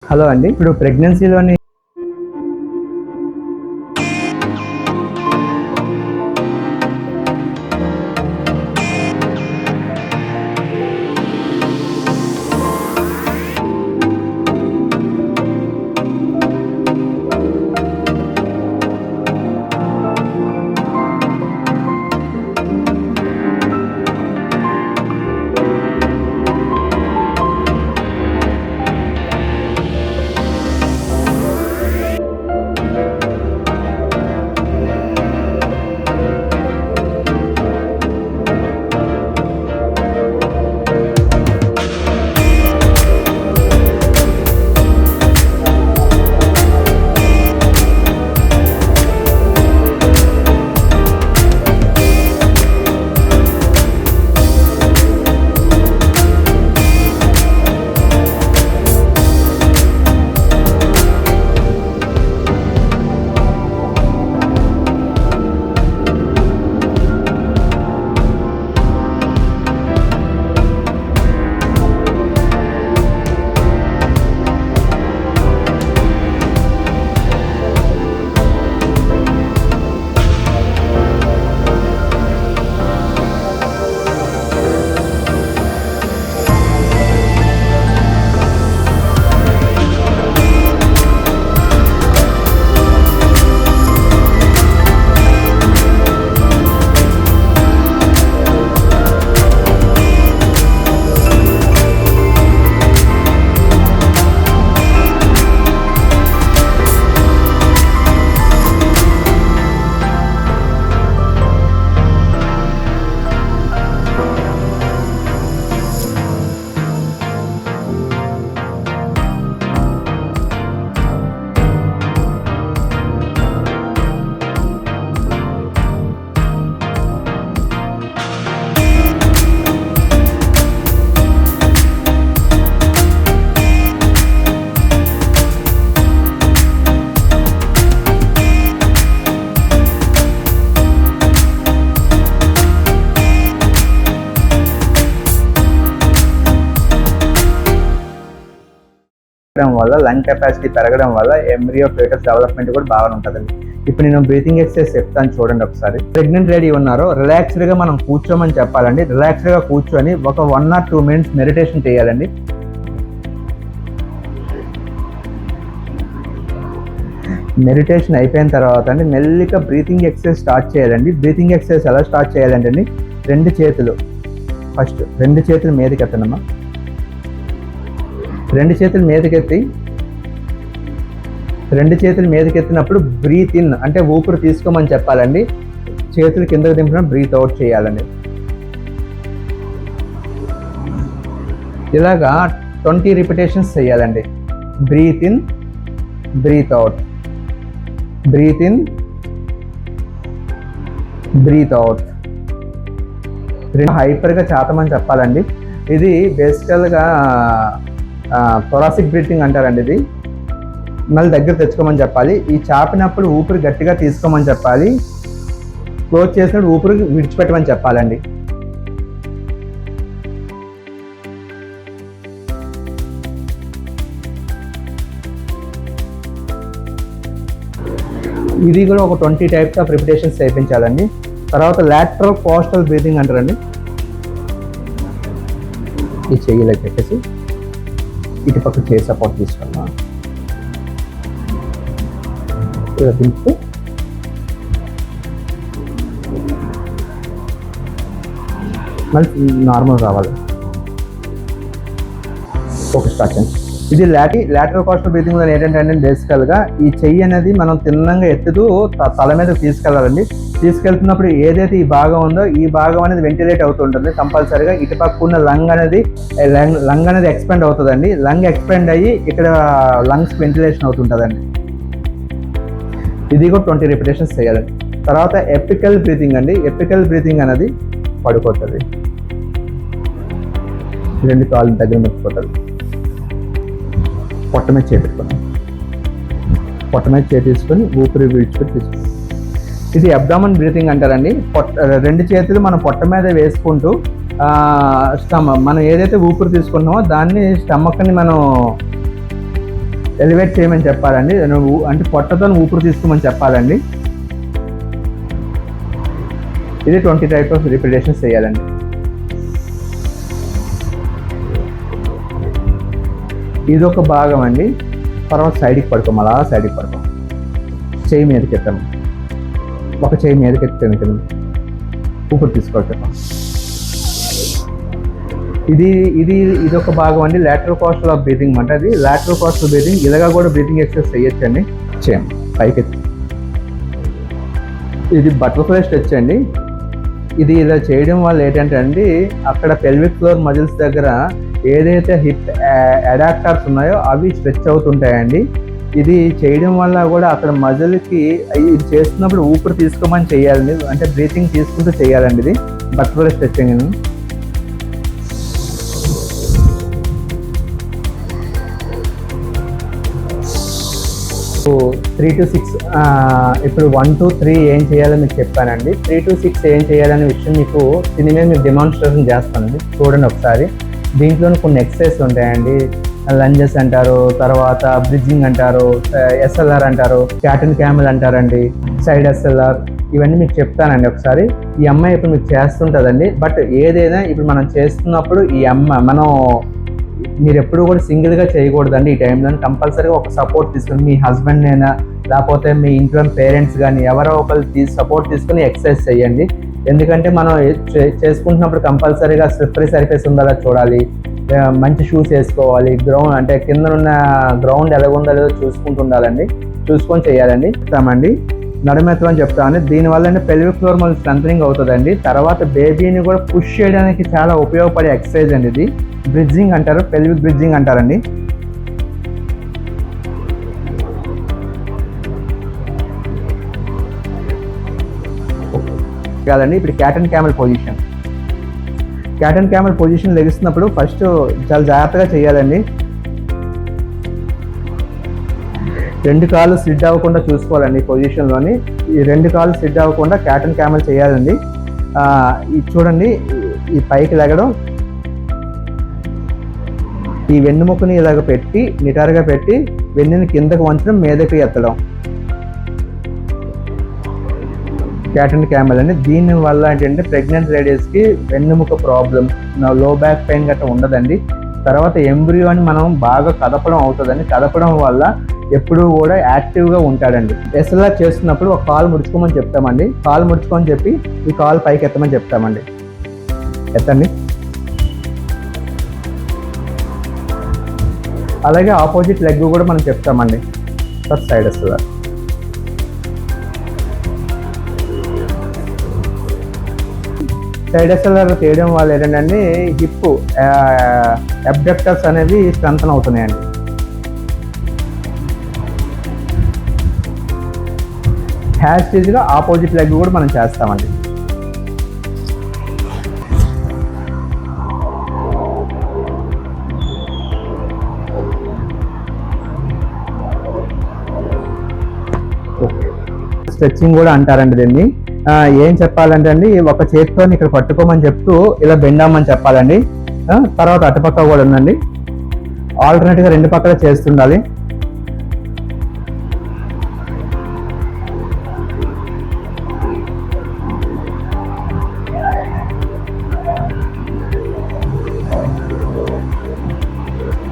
Hello అండి, ఇప్పుడు ప్రెగ్నెన్సీలోని వల్ల లంగ్ కెపాసిటీ పెరగడం వల్ల ఎంబ్రియో ఫెటస్ డెవలప్మెంట్ కూడా బాగా ఉంటుందండి. ఇప్పుడు నేను బ్రీతింగ్ ఎక్సర్సైజ్ చెప్తాను చూడండి ఒకసారి. ప్రెగ్నెంట్ లేడీ ఉన్నారో రిలాక్స్డ్ గా మనం కూర్చోమని చెప్పాలండి. రిలాక్స్డ్ గా కూర్చొని ఒక 1 or 2 minutes మెడిటేషన్ చేయాలండి. మెడిటేషన్ అయిపోయిన తర్వాత అండి మెల్లిగా బ్రీతింగ్ ఎక్సర్సైజ్ స్టార్ట్ చేయాలండి. బ్రీతింగ్ ఎక్సర్సైజ్ ఎలా స్టార్ట్ చేయాలంటే అండి, 2 చేతులు ఫస్ట్ 2 చేతులు మీదకి ఎత్తనమ్మా. 2 చేతులు మీదకెత్తి 2 చేతులు మీదకెత్తినప్పుడు బ్రీత్ ఇన్ అంటే ఊపిరి తీసుకోమని చెప్పాలండి. చేతులు కిందకు దింపిన బ్రీత్ అవుట్ చేయాలండి. ఇలాగా 20 రిపిటేషన్స్ చేయాలండి. Breathe in, breathe out, breathe in, breathe out. హైపర్గా చాతమని చెప్పాలండి. ఇది బేసికల్గా థొరాసిక్ బ్రీతింగ్ అంటారండి. ఇది మళ్ళీ దగ్గర తెచ్చుకోమని చెప్పాలి. ఈ చాపినప్పుడు ఊపిరి గట్టిగా తీసుకోమని చెప్పాలి. క్లోజ్ చేసినప్పుడు ఊపిరి విడిచిపెట్టమని చెప్పాలండి. ఇది కూడా ఒక 20 టైప్స్ ఆఫ్ రిపిటేషన్స్ చేయించాలండి. తర్వాత లాటరల్ పోస్టల్ బ్రీతింగ్ అంటారండి. ఈ చెయ్యిలోకి పెట్టేసి ఇటు పక్క చేయి సపోర్ట్ తీసుకున్నా ఇలా దింపు మళ్ళీ నార్మల్ రావాలి. ఓకే, స్టార్ట్ చేయండి. ఇది లాటరల్ పోస్టల్ బ్రీతింగ్ ఏంటంటే బేసికల్గా ఈ చెయ్యి అనేది మనం తిన్నంగా ఎత్తుతూ తల మీద తీసుకెళ్ళాలండి. తీసుకెళ్తున్నప్పుడు ఏదైతే ఈ భాగం ఉందో ఈ భాగం అనేది వెంటిలేట్ అవుతుంటుంది కంపల్సరీగా. ఇటుపక్క ఉన్న లంగ్ అనేది ఎక్స్పెండ్ అవుతుందండి. లంగ్ ఎక్స్పెండ్ అయ్యి ఇక్కడ లంగ్స్ వెంటిలేషన్ అవుతుంటుందండి. ఇది కూడా 20 రిపిటేషన్స్ చేయాలండి. తర్వాత ఎపికల్ బ్రీతింగ్ అండి. ఎపికల్ బ్రీతింగ్ అనేది పడుకోతుంది, 2 కాళ్ళు దగ్గర పెట్టుకుంటుంది. పొట్ట మీద చేపెట్టుకున్నాం, పొట్ట మీద తీసుకొని ఊపిరి విడిచిపెట్టి తీసుకున్నాం. ఇది అబ్డామన్ బ్రీతింగ్ అంటారండి. 2 చేతులు మన పొట్ట మీద వేసుకుంటూ మనం ఏదైతే ఊపిరి తీసుకున్నామో దాన్ని స్టమక్ని మనం ఎలివేట్ చేయమని చెప్పాలండి, నువ్వు అంటే పొట్టతో ఊపిరి తీసుకోమని చెప్పాలండి. ఇది 20 టైప్ ఆఫ్ రిపిటేషన్స్ చేయాలండి. ఇది ఒక భాగం అండి. తర్వాత సైడ్కి పడుకోం, అలా సైడ్కి పడుకోం, చేయి మీదకి ఎత్తాము, ఒక చేయి మీదకి ఎత్తాము, ఊపిరి తీసుకోవటం. ఇది ఒక భాగం అండి, లాటరల్ కాస్టల్ ఆఫ్ బ్రీతింగ్ అంటే. అది లాటరల్ కాస్టల్ బ్రీతింగ్, ఇలాగా కూడా బ్రీతింగ్ ఎక్సర్సైజ్ చేయొచ్చండి. చేయండి పైకి ఎత్తి. ఇది బటర్ఫ్లై స్ట్రెచ్ అండి. ఇది ఇలా చేయడం వల్ల ఏంటంటే అండి, అక్కడ పెల్విక్ ఫ్లోర్ మజిల్స్ దగ్గర ఏదైతే హిప్ అడాక్టర్స్ ఉన్నాయో అవి స్ట్రెచ్ అవుతుంటాయండి. ఇది చేయడం వల్ల కూడా అక్కడ మజిల్కి ఇది చేస్తున్నప్పుడు ఊపిరి తీసుకోమని చేయాలండి, అంటే బ్రీతింగ్ తీసుకుంటూ చేయాలండి. ఇది బటర్ఫ్లై స్ట్రెచ్చింగ్. 3 to 6 ఇప్పుడు 1 to 3 ఏం చేయాలో మీకు చెప్పానండి. 3 to 6 ఏం చేయాలనే విషయం మీకు దీని మీద మీకు డెమాన్స్ట్రేషన్ చేస్తానండి, చూడండి ఒకసారి. దీంట్లో కొన్ని ఎక్సర్సైజ్ ఉంటాయండి, లంజెస్ అంటారు, తర్వాత బ్రిడ్జింగ్ అంటారు, ఎస్ఎల్ఆర్ అంటారు, క్యాట్ అండ్ క్యామెల్ అంటారండి, సైడ్ ఎస్ఎల్ఆర్, ఇవన్నీ మీకు చెప్తానండి ఒకసారి. ఈ అమ్మాయి ఇప్పుడు మీకు చేస్తుంటుందండి. బట్ ఏదైనా ఇప్పుడు మనం చేస్తున్నప్పుడు మీరు ఎప్పుడు కూడా సింగిల్గా చేయకూడదండి. ఈ టైంలో కంపల్సరీగా ఒక సపోర్ట్ తీసుకొని, మీ హస్బెండ్ అయినా లేకపోతే మీ ఇంట్లో పేరెంట్స్ కానీ ఎవరో ఒకరు సపోర్ట్ తీసుకొని ఎక్సర్సైజ్ చేయండి. ఎందుకంటే మనం చేసుకుంటున్నప్పుడు కంపల్సరీగా స్లిప్పరీ సర్ఫేస్ ఉందా చూడాలి, మంచి షూస్ వేసుకోవాలి, గ్రౌండ్ అంటే కింద ఉన్న గ్రౌండ్ ఎలాగుందో లేదో చూసుకుంటూ ఉండాలండి, చూసుకొని చేయాలండి. చెప్తామండి నడుమెత్తు అని చెప్తామండి. దీనివల్ల పెల్విక్ ఫ్లోర్ మళ్ళీ స్ట్రెంథనింగ్ అవుతుందండి. తర్వాత బేబీని కూడా పుష్ చేయడానికి చాలా ఉపయోగపడే ఎక్సర్సైజ్ అండి. ఇది బ్రిడ్జింగ్ అంటారు, పెల్విక్ బ్రిడ్జింగ్ అంటారండి. కాదండి, ఇప్పుడు cat and camel position. Cat and camel position లెగిస్తున్నప్పుడు ఫస్ట్ చాలా జాగ్రత్తగా చేయాలండి. 2 కాళ్ళు స్లిడ్ అవ్వకుండా చూసుకోవాలండి. ఈ పొజిషన్లోని ఈ 2 కాళ్ళు స్లిడ్ అవ్వకుండా క్యాట్ అండ్ క్యామెల్ చేయాలండి. ఇది చూడండి, ఈ పైకి లెగడం, ఈ వెన్నుముకని ఇలాగ పెట్టి నిటారుగా పెట్టి వెన్నుని కిందకు వంచడం, మీదకి ఎత్తడం, క్యాట్ అండ్ క్యామెల్ అండి. దీని వల్ల ఏంటంటే ప్రెగ్నెంట్ లేడీస్కి వెన్నుముక ప్రాబ్లం, లో బ్యాక్ పెయిన్ గట్రా ఉండదండి. తర్వాత ఎంబ్రియోని మనం బాగా కదపడం అవుతుందండి. కదపడం వల్ల ఎప్పుడూ కూడా యాక్టివ్గా ఉంటాడండి. ఎస్ఎల్ఆర్ చేస్తున్నప్పుడు ఒక కాలు ముడుచుకోమని చెప్తామండి. కాలు ముడుచుకోమని చెప్పి ఈ కాలు పైకి ఎత్తమని చెప్తామండి. ఎత్తండి. అలాగే ఆపోజిట్ లెగ్ కూడా మనం చెప్తామండి. First side SLR. Side SLR చేయడం వల్ల ఏంటంటే హిప్ అబ్డక్టర్స్ అనేవి స్ట్రెంథన్ అవుతున్నాయండి. హ్యాస్టీజ్గా ఆపోజిట్ లెగ్ కూడా మనం చేస్తామండి. స్ట్రెచ్చింగ్ కూడా అంటారండి దీన్ని. ఏం చెప్పాలంటే అండి, ఒక చేతితో ఇక్కడ పట్టుకోమని చెప్తూ ఇలా బెండామని చెప్పాలండి. తర్వాత అటుపక్క కూడా ఉందండి, ఆల్టర్నేట్గా 2 పక్కల చేస్తుండాలి.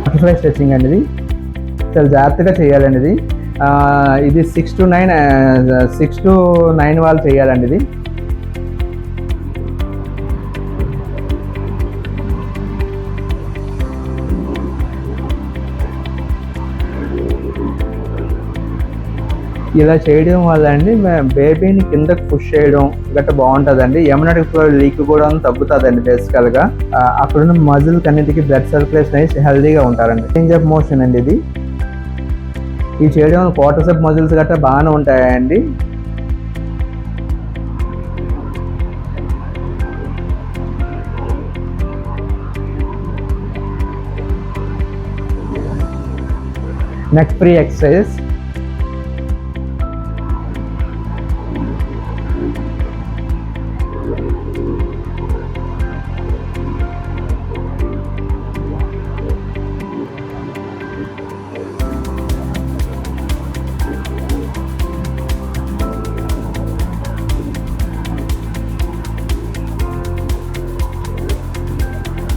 బటర్ఫ్లై స్ట్రెచ్చింగ్ అండి. ఇది చాలా జాగ్రత్తగా చేయాలండి. ఇది 6 to 9 వాళ్ళు చేయాలండి. ఇది ఇలా చేయడం వల్ల అండి బేబీని కిందకు పుష్ చేయడం గట్రా బాగుంటుందండి. ఎమనటిక్ ఫ్లో లీక్ కూడా తగ్గుతుందండి బేసికల్గా. అక్కడున్న మజిల్స్ అన్నిటికీ బ్లడ్ సర్క్యులేషన్ అయితే హెల్దీగా ఉంటారండి. చేంజ్ ఆఫ్ మోషన్ అండి ఇది. ఇది చేయడం వల్ల క్వార్టర్సెప్ మజిల్స్ గట్రా బాగానే ఉంటాయండి. Neck free exercise.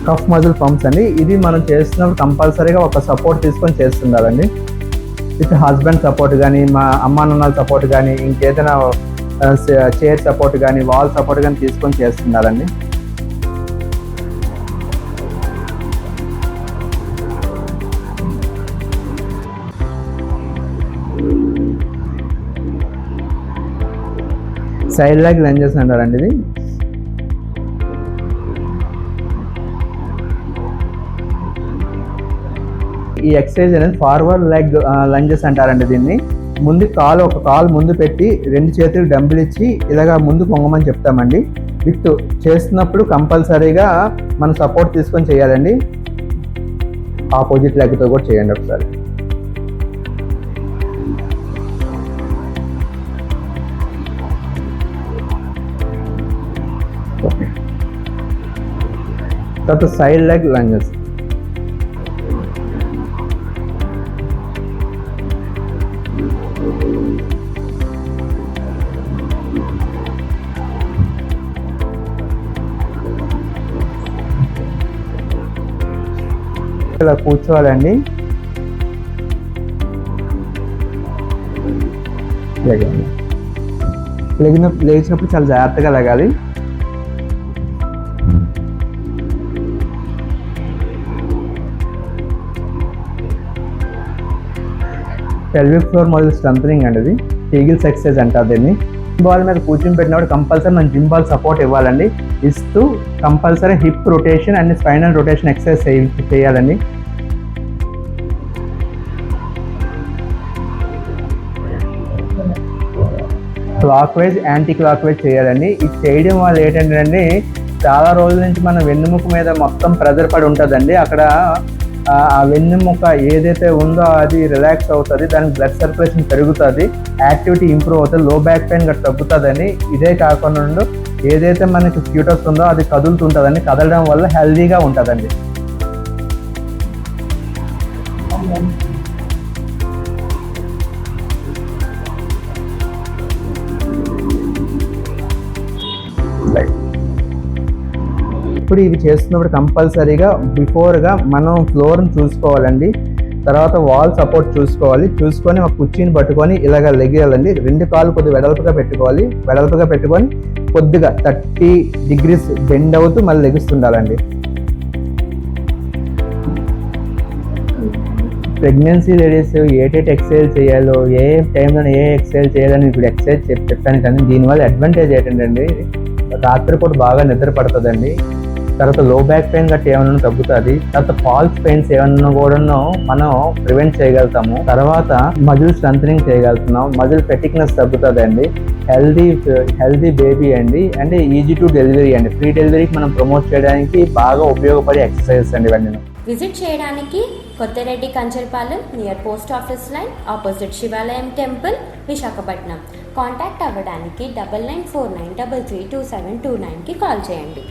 Cuff muscle pumps అండి. ఇది మనం చేస్తున్నప్పుడు కంపల్సరీగా ఒక సపోర్ట్ తీసుకొని చేస్తుండాలండి. విత్ హస్బెండ్ సపోర్ట్ కానీ, మా అమ్మా నాన్నల సపోర్ట్ కానీ, ఇంకేదైనా చైర్ సపోర్ట్ కానీ, వాల్ సపోర్ట్ కానీ తీసుకొని చేస్తుండాలండి. సైడ్ లెగ్ లంజెస్ అంటారండి ఇది. ఈ ఎక్సర్సైజ్ అనేది ఫార్వర్డ్ లెగ్ లంజెస్ అంటారండి దీన్ని. ముందు ఒక కాలు ముందు పెట్టి 2 చేతులు డంబుల్ ఇచ్చి ఇలాగా ముందు పొంగమని చెప్తామండి. విత్ చేస్తున్నప్పుడు కంపల్సరీగా మనం సపోర్ట్ తీసుకొని చేయాలండి. ఆపోజిట్ లెగ్తో కూడా చేయండి ఒకసారి. తర్వాత సైడ్ లెగ్ లంజెస్. ఇలా కూర్చోవాలండి. లేచినప్పుడు చాలా జాగ్రత్తగా లెగాలి. పెల్విక్ ఫ్లోర్ మజిల్ స్ట్రెంథనింగ్ అండి ఇది. కీగిల్స్ ఎక్సర్సైజ్ అంటారు దీన్ని. బాల్ మీద కూర్చుని పెట్టినప్పుడు కంపల్సరీ మనం జిమ్ బాల్ సపోర్ట్ ఇవ్వాలండి. ఇస్తూ compulsory hip rotation and spinal rotation exercise చేయాలండి. Clockwise, anticlockwise చేయాలండి. ఇది చేయడం వల్ల ఏంటంటే చాలా రోజుల నుంచి మన వెన్నుముక మీద మొత్తం ప్రెజర్ పడి ఉంటుందండి. అక్కడ ఆ వెన్నెముక ఏదైతే ఉందో అది రిలాక్స్ అవుతుంది, దానికి బ్లడ్ సర్క్యులేషన్ పెరుగుతుంది, యాక్టివిటీ ఇంప్రూవ్ అవుతుంది, లో బ్యాక్ పెయిన్ గట్రా తగ్గుతుందని. ఇదే కాకుండా ఏదైతే మనకి క్యూటస్ ఉందో అది కదులుతుంటుందండి. కదలడం వల్ల హెల్దీగా ఉంటుందండి. ఇప్పుడు ఇవి చేస్తున్నప్పుడు కంపల్సరీగా బిఫోర్గా మనం ఫ్లోర్ని చూసుకోవాలండి. తర్వాత వాల్ సపోర్ట్ చూసుకొని ఒక కుర్చీని పట్టుకొని ఇలాగ లెగేయాలండి. 2 కాళ్ళు కొద్దిగా వెడల్పుగా పెట్టుకొని కొద్దిగా 30 degrees బెండ్ అవుతూ మళ్ళీ లెగుస్తుండాలండి. ప్రెగ్నెన్సీ లేడీస్ ఏటేటి ఎక్సర్సైజ్ చేయాలో, ఏ టైంలో ఏ ఎక్సర్సైజ్ చేయాలని ఇప్పుడు ఎక్సర్సైజ్ చెప్పాను. కానీ దీనివల్ల అడ్వాంటేజ్ ఏంటంటే రాత్రి పూట బాగా నిద్ర పడుతుందండి. తర్వాత లో బ్యాక్ పెయిన్ గట్టి ఏమన్నా తగ్గుతుంది. తర్వాత ఫాల్స్ పెయిన్స్ ఏమన్నా కూడా మనం ప్రివెంట్ చేయగలుగుతాము. తర్వాత మజిల్ స్ట్రెంథనింగ్ చేయగలుగుతున్నాం. మజిల్ ఫెటిక్నెస్ తగ్గుతుంది అండి. హెల్దీ బేబీ అండి. అంటే ఈజీ టు డెలివరీ అండి. ఫ్రీ డెలివరీకి మనం ప్రమోట్ చేయడానికి బాగా ఉపయోగపడే ఎక్సర్సైజెస్ అండి ఇవన్నీ. విజిట్ చేయడానికి Kothareddy Kancharapalem near post office line opposite Shivalayam temple, Visakhapatnam. Contact అవ్వడానికి 9949332729కి కాల్ చేయండి.